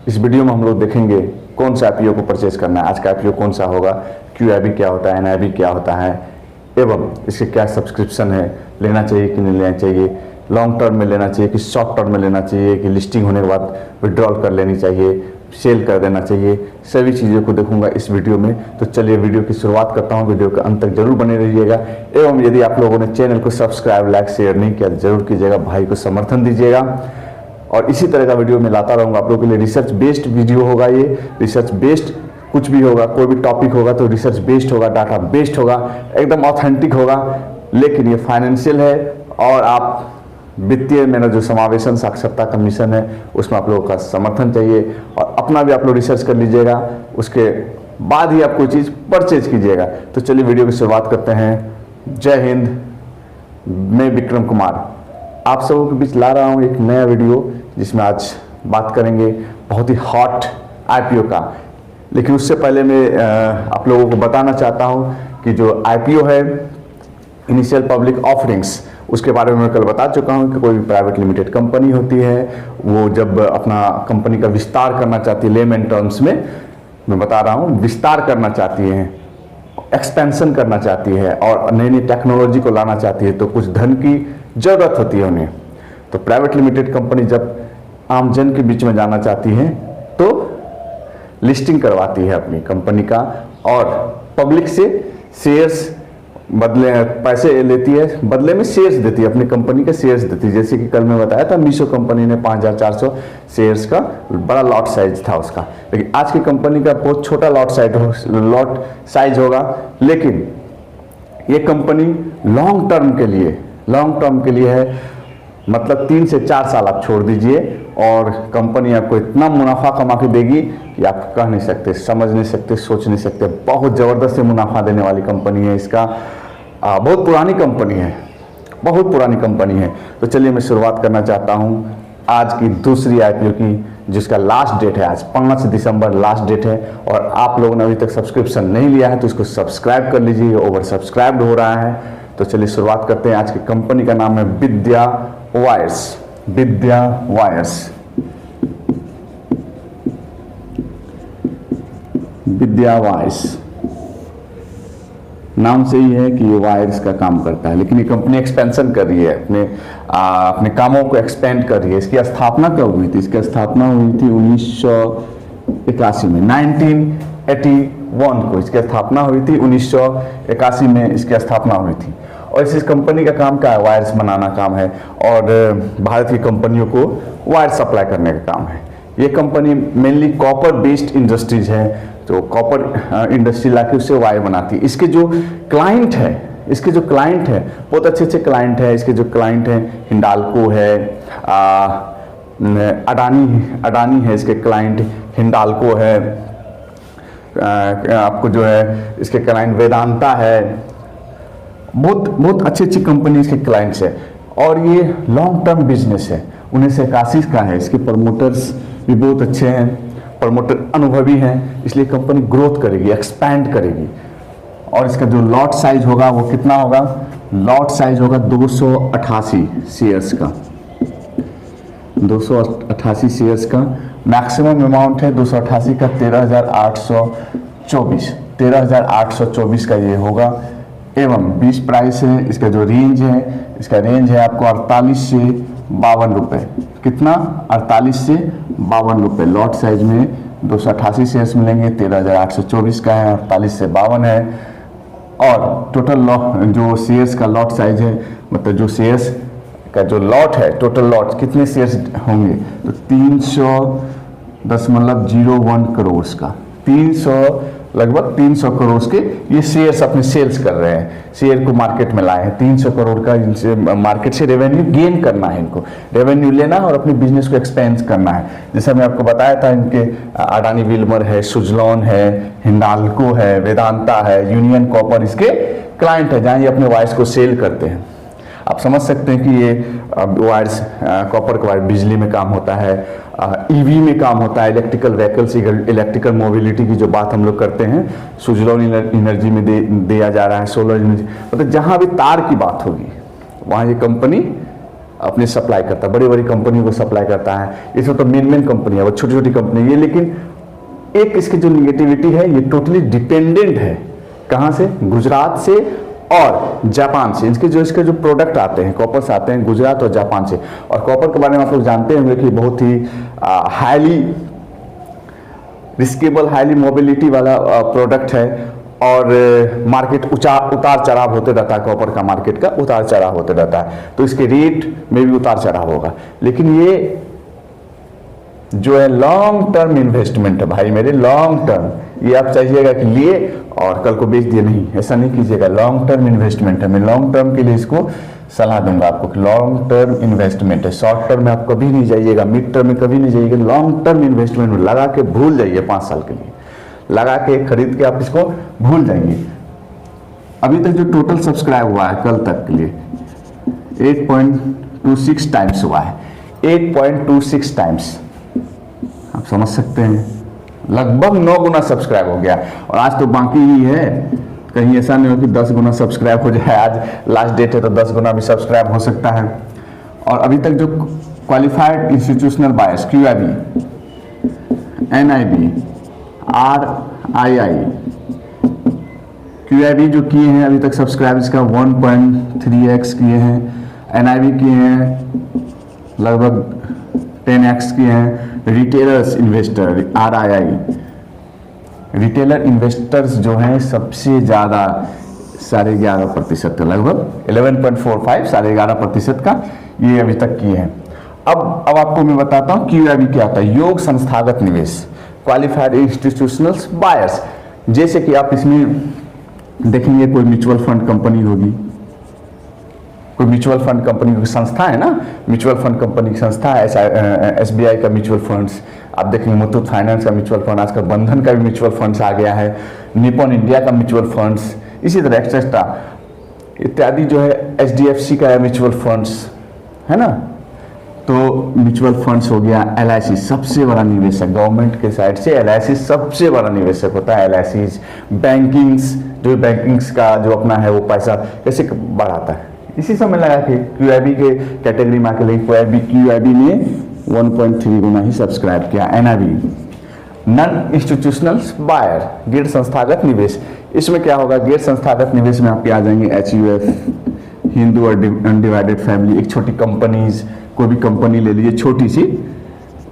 इस वीडियो में हम लोग देखेंगे कौन सा आईपीओ को परचेज करना है, आज का आईपीओ कौन सा होगा, क्यूआईबी क्या होता है, एनआईबी क्या होता है, एवं इसके क्या सब्सक्रिप्शन है, लेना चाहिए कि नहीं लेना चाहिए, लॉन्ग टर्म में लेना चाहिए कि शॉर्ट टर्म में लेना चाहिए, कि लिस्टिंग होने के बाद विड्रॉल कर लेनी चाहिए, सेल कर देना चाहिए, सभी चीज़ों को देखूंगा इस वीडियो में। तो चलिए वीडियो की शुरुआत करता हूं, वीडियो के अंत तक जरूर बने रहिएगा। एवं यदि आप लोगों ने चैनल को सब्सक्राइब, लाइक, शेयर नहीं किया जरूर कीजिएगा, भाई को समर्थन दीजिएगा। और इसी तरह का वीडियो मैं लाता रहूँगा आप लोगों के लिए। रिसर्च बेस्ड वीडियो होगा, ये रिसर्च बेस्ड कुछ भी होगा, कोई भी टॉपिक होगा तो रिसर्च बेस्ड होगा, डाटा बेस्ड होगा, एकदम ऑथेंटिक होगा। लेकिन ये फाइनेंशियल है और आप वित्तीय मेरा जो समावेशन साक्षरता का मिशन है उसमें आप लोगों का समर्थन चाहिए और अपना भी आप लोग रिसर्च कर लीजिएगा, उसके बाद ही आप कोई चीज़ परचेज कीजिएगा। तो चलिए वीडियो की शुरुआत करते हैं। जय हिंद, मैं विक्रम कुमार आप सबों के बीच ला रहा हूँ एक नया वीडियो, जिसमें आज बात करेंगे बहुत ही हॉट आईपीओ का। लेकिन उससे पहले मैं आप लोगों को बताना चाहता हूँ कि जो आईपीओ है, इनिशियल पब्लिक ऑफरिंग्स, उसके बारे में मैं कल बता चुका हूं कि कोई भी प्राइवेट लिमिटेड कंपनी होती है, वो जब अपना कंपनी का विस्तार करना चाहती है, लेमन टर्म्स में मैं बता रहा हूं, विस्तार करना चाहती है, एक्सपेंशन करना चाहती है और नई नई टेक्नोलॉजी को लाना चाहती है, तो कुछ धन की जरूरत होती है उन्हें। तो प्राइवेट लिमिटेड कंपनी जब आम जन के बीच में जाना चाहती है तो लिस्टिंग करवाती है अपनी कंपनी का और पब्लिक से शेयर्स बदले पैसे लेती है, बदले में शेयर्स देती है, अपनी कंपनी के शेयर्स देती है। जैसे कि कल मैं बताया था, मीशो कंपनी ने 5400 शेयर्स का बड़ा लॉट साइज था उसका, लेकिन आज की कंपनी का बहुत छोटा लॉट साइज होगा। लेकिन ये कंपनी लॉन्ग टर्म के लिए है, मतलब 3 से 4 साल आप छोड़ दीजिए और कंपनी आपको इतना मुनाफा कमा के देगी कि आप कह नहीं सकते, समझ नहीं सकते, सोच नहीं सकते। बहुत ज़बरदस्त मुनाफा देने वाली कंपनी है इसका। बहुत पुरानी कंपनी है। तो चलिए मैं शुरुआत करना चाहता हूँ आज की दूसरी आईपीओ की, जिसका लास्ट डेट है आज 5 दिसंबर लास्ट डेट है। और आप लोगों ने अभी तक सब्सक्रिप्शन नहीं लिया है तो इसको सब्सक्राइब कर लीजिए, ओवर सब्सक्राइब्ड हो रहा है। तो चलिए शुरुआत करते हैं। आज की कंपनी का नाम है विद्या वायर्स। नाम से ही है कि ये वायर्स का काम करता है, लेकिन ये कंपनी एक्सपेंशन कर रही है, अपने कामों को एक्सपेंड कर रही है। इसकी स्थापना कब हुई थी? इसकी स्थापना हुई थी 1981 में, 1981 को इसकी स्थापना हुई थी। 1981 में इसकी स्थापना हुई थी। और इस कंपनी का काम क्या है? वायर्स बनाना काम है और भारत की कंपनियों को वायर सप्लाई करने का काम है। ये company mainly copper based industries है, तो कॉपर इंडस्ट्री लाके उससे वायर बनाती है। इसके जो क्लाइंट है बहुत अच्छे क्लाइंट है। इसके जो क्लाइंट हैं, हिंडाल्को है, अडानी है इसके क्लाइंट, हिंडाल्को है, आपको जो है इसके क्लाइंट वेदांता है। बहुत अच्छी कंपनी इसके क्लाइंट्स है और ये लॉन्ग टर्म बिजनेस है। 1981 का है। इसके प्रमोटर्स भी बहुत अच्छे हैं, प्रमोटर अनुभवी हैं, इसलिए कंपनी ग्रोथ करेगी, एक्सपैंड करेगी। और इसका जो लॉट साइज होगा वो कितना होगा? लॉट साइज होगा 288 शेयर्स का, 288 शेयर्स का। मैक्सिमम अमाउंट है 288 का 13,824 का ये होगा। एवं 20 प्राइस है। इसका जो रेंज है आपको 48 से 52 रुपये। कितना? 48 से 52 रुपये। लॉट साइज में 288 शेयर्स मिलेंगे, 13,824 का है, 48 से 52 है। और टोटल जो शेयर्स का लॉट साइज है, मतलब जो शेयर्स का जो लॉट है, टोटल लॉट कितने शेयर्स होंगे? तो 300.01 करोड़ का, लगभग 300 करोड़ के ये शेयर्स अपने सेल्स कर रहे हैं, शेयर को मार्केट में लाए हैं। 300 करोड़ का इनसे मार्केट से रेवेन्यू गेन करना है, इनको रेवेन्यू लेना और अपने बिजनेस को एक्सपेंड करना है। जैसा मैं आपको बताया था, इनके अडानी विल्मर है, सुजलॉन है, हिंडाल्को है, वेदांता है, यूनियन कॉपर इसके क्लाइंट है, जहाँ ये अपने वायर्स को सेल करते हैं। आप समझ सकते हैं कि ये वायर्स, कॉपर का वायर बिजली में काम होता है, ईवी में काम होता है, इलेक्ट्रिकल व्हीकल्स, इलेक्ट्रिकल मोबिलिटी की जो बात हम लोग करते हैं, सुजलॉन एनर्जी में दिया जा रहा है, सोलर एनर्जी, मतलब जहाँ भी तार की बात होगी वहाँ ये कंपनी अपने सप्लाई करता है, बड़ी बड़ी कंपनियों को सप्लाई करता है। इसमें तो मेन कंपनी है, वो छोटी छोटी कंपनी है ये। लेकिन एक इसकी जो निगेटिविटी है, ये टोटली डिपेंडेंट है कहाँ से, गुजरात से और जापान से। इसके जो प्रोडक्ट आते हैं, कॉपर्स आते हैं गुजरात और जापान से। और कॉपर के बारे में आप लोग जानते होंगे कि बहुत ही हाईली रिस्केबल, हाईली मोबिलिटी वाला प्रोडक्ट है। और मार्केट उतार चढ़ाव होते रहता है, कॉपर का मार्केट का उतार चढ़ाव होते रहता है, तो इसके रेट में भी उतार चढ़ाव होगा। लेकिन ये जो है लॉन्ग टर्म इन्वेस्टमेंट है भाई मेरे, लॉन्ग टर्म। ये आप चाहिएगा कि लिए और कल को बेच दिए, नहीं, ऐसा नहीं कीजिएगा। लॉन्ग टर्म इन्वेस्टमेंट है, मैं लॉन्ग टर्म के लिए इसको सलाह दूंगा आपको कि लॉन्ग टर्म इन्वेस्टमेंट है। शॉर्ट टर्म में आप कभी नहीं जाइएगा, मिड टर्म में कभी नहीं जाइएगा, लॉन्ग टर्म इन्वेस्टमेंट में लगा के भूल जाइए। 5 साल के लिए लगा के खरीद के आप इसको भूल जाएंगे। अभी तक जो टोटल सब्सक्राइब हुआ है कल तक के लिए 8.26 टाइम्स हुआ है, 8.26 टाइम्स, आप समझ सकते हैं, लगभग 9 गुना सब्सक्राइब हो गया। और आज तो बाकी ही है, कहीं ऐसा नहीं हो कि 10 गुना सब्सक्राइब हो जाए। आज लास्ट डेट है तो 10 गुना भी सब्सक्राइब हो सकता है। और अभी तक जो qualified institutional buyers QIB, NIB, RII, QIB जो किए हैं अभी तक सब्सक्राइब इसका 1.3x किए हैं, NIB किए हैं लगभग 10x किए हैं। Retailers investor RII, retailer investors जो हैं सबसे ज़्यादा 11.5% है, लगभग 11.45, 11.5% का ये अभी तक किए हैं। अब आपको मैं बताता हूँ QIB क्या होता है। योग संस्थागत निवेश, क्वालिफाइड इंस्टीट्यूशनल बायर्स। जैसे कि आप इसमें देखेंगे कोई म्यूचुअल फंड कंपनी होगी, कोई म्यूचुअल फंड कंपनी की संस्था है ना, म्यूचुअल फंड कंपनी की संस्था है, SBI का म्यूचुअल फंड्स, आप देखेंगे मुथूट फाइनेंस का म्यूचुअल फंड, आजकल बंधन का भी म्यूचुअल फंड्स आ गया है, निपॉन इंडिया का म्यूचुअल फंड्स, इसी तरह एक्सेट्रा इत्यादि जो है HDFC का म्यूचुअल फंड्स है ना। तो म्यूचुअल फंड्स हो गया। LIC सबसे बड़ा निवेशक, गवर्नमेंट के साइड से LIC सबसे बड़ा निवेशक होता है। LIC बैंकिंग्स, जो बैंकिंग्स का जो अपना है वो पैसा कैसे बढ़ाता है, इसी समय लगा के QIB के कैटेगरी में आके लेकिन QIB ने 1.3 गुना ही सब्सक्राइब किया। NIB नॉन इंस्टीट्यूशनल बायर, गैर संस्थागत निवेश। इसमें क्या होगा, गैर संस्थागत निवेश में आपके आ जाएंगे HUF, हिंदू और अनडिवाइडेड फैमिली, एक छोटी कंपनीज, कोई भी कंपनी ले लीजिए छोटी सी,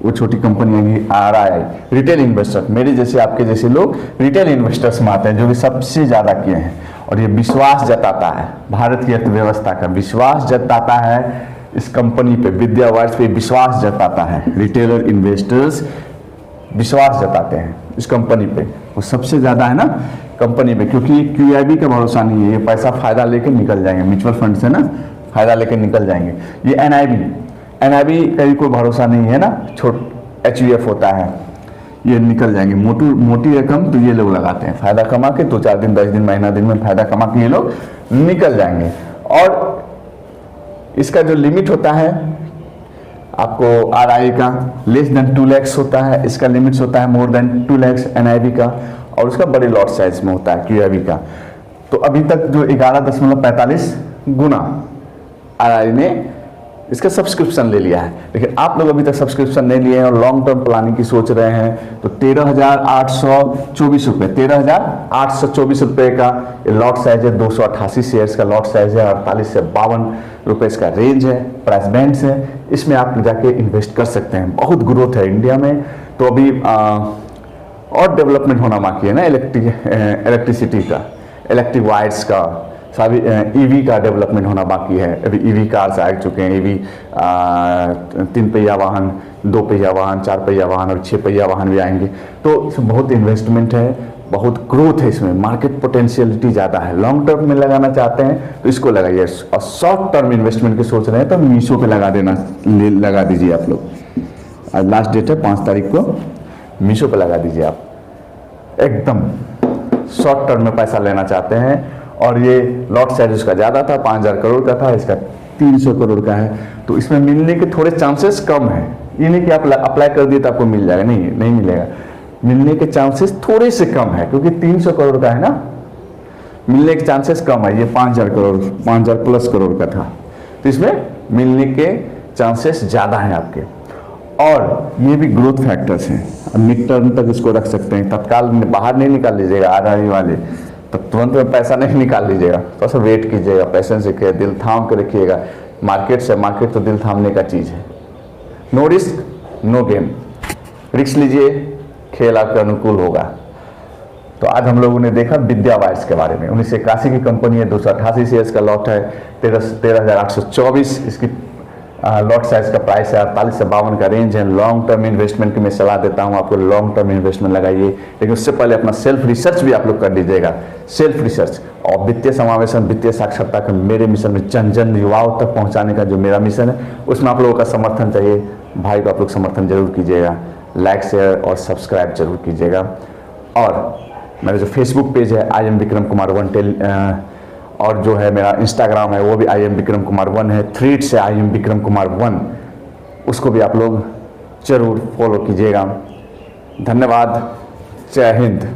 वो छोटी कंपनी आएंगी। RII रिटेल इन्वेस्टर, मेरे जैसे आपके जैसे लोग रिटेल इन्वेस्टर्स में आते हैं, जो भी सबसे ज़्यादा किए हैं। और ये विश्वास जताता है, भारत की अर्थव्यवस्था का विश्वास जताता है इस कंपनी पे, विद्या वाइज पे विश्वास जताता है। रिटेलर इन्वेस्टर्स विश्वास जताते हैं इस कंपनी पे, वो सबसे ज़्यादा है ना कंपनी पे, क्योंकि QIB का भरोसा नहीं है, ये पैसा फायदा लेके निकल जाएंगे, म्यूचुअल फंड से ना फायदा लेके निकल जाएंगे। ये NIB का भी कोई भरोसा नहीं है ना, HUF होता है, ये निकल जाएंगे। मोटी रकम तो ये लोग लगाते हैं, फायदा कमा के 2-4 दिन 10 दिन महीना दिन में फायदा कमा के ये लोग निकल जाएंगे। और इसका जो लिमिट होता है आपको RII का लेस देन 2 लाख होता है, इसका लिमिट्स होता है मोर देन 2 लाख NIB का, और उसका बड़े लॉट साइज में होता है QIB का। तो अभी तक जो 11.45 गुना RII ने इसका सब्सक्रिप्शन ले लिया है। लेकिन आप लोग अभी तक सब्सक्रिप्शन नहीं लिए हैं और लॉन्ग टर्म प्लानिंग की सोच रहे हैं, तो 13,824 रुपये, 13,824 रुपये का लॉट साइज है, 288 शेयर्स का लॉट साइज है, 48 से 52 रुपये इसका रेंज है, प्राइस बैंड्स है। इसमें आप जाके इन्वेस्ट कर सकते हैं, बहुत ग्रोथ है इंडिया में। तो अभी और डेवलपमेंट होना बाकी है ना, इलेक्ट्रिसिटी का, इलेक्ट्रिक वायर्स का, सभी EV का डेवलपमेंट होना बाकी है। अभी EV कार्स आ चुके हैं, EV 3 पहिया वाहन, 2 पहिया वाहन, 4 पहिया वाहन और 6 पहिया वाहन भी आएंगे। तो बहुत इन्वेस्टमेंट है, बहुत ग्रोथ है इसमें, मार्केट पोटेंशियलिटी ज़्यादा है। लॉन्ग टर्म में लगाना चाहते हैं तो इसको लगाइए, और शॉर्ट टर्म इन्वेस्टमेंट की सोच रहे हैं तो मीशो पे लगा दीजिए आप लोग। आज लास्ट डेट है 5 तारीख को, मीशो पे लगा दीजिए आप। एकदम शॉर्ट टर्म में पैसा लेना चाहते हैं, और ये लॉट साइज उसका ज़्यादा था, 5,000 करोड़ का था, इसका 300 करोड़ का है। तो इसमें मिलने के थोड़े चांसेस कम है, ये नहीं कि आप अप्लाई कर दिए तो आपको मिल जाएगा, नहीं मिलेगा। मिलने के चांसेस थोड़े से कम है, क्योंकि 300 करोड़ का है ना, मिलने के चांसेस कम है। ये 5,000 प्लस करोड़ का था, तो इसमें मिलने के चांसेस ज़्यादा हैं आपके। और ये भी ग्रोथ फैक्टर्स हैं, मिड टर्म तक इसको रख सकते हैं, तत्काल में बाहर नहीं निकाल लीजिएगा आने वाले, तो तुरंत में पैसा नहीं निकाल लीजिएगा, थोड़ा सा वेट कीजिएगा, पेशेंस रखिएगा, दिल थाम के रखिएगा। मार्केट तो दिल थामने का चीज़ है। No risk no game, risk लीजिए, खेल आपके अनुकूल होगा। तो आज हम लोगों ने देखा विद्या वायर्स के बारे में। 1981 की कंपनी है, 288 शेयर्स का लॉट है, 13,824 इसकी लॉट साइज का प्राइस है, 48 से 52 का रेंज है। लॉन्ग टर्म इन्वेस्टमेंट की मैं सलाह देता हूं आपको, लॉन्ग टर्म इन्वेस्टमेंट लगाइए, लेकिन उससे पहले अपना सेल्फ रिसर्च भी आप लोग कर लीजिएगा। सेल्फ रिसर्च और वित्तीय समावेशन, वित्तीय साक्षरता के मेरे मिशन में जन जन युवाओं तक पहुंचाने का जो मेरा मिशन है, उसमें आप लोगों का समर्थन चाहिए। भाई को आप लोग समर्थन जरूर कीजिएगा, लाइक शेयर और सब्सक्राइब जरूर कीजिएगा। और मेरा जो फेसबुक पेज है आई एम विक्रम कुमार 1, और जो है मेरा इंस्टाग्राम है वो भी आई एम विक्रम कुमार 1 है, थ्रीड्स है आई एम विक्रम कुमार 1, उसको भी आप लोग जरूर फॉलो कीजिएगा। धन्यवाद, जय हिंद।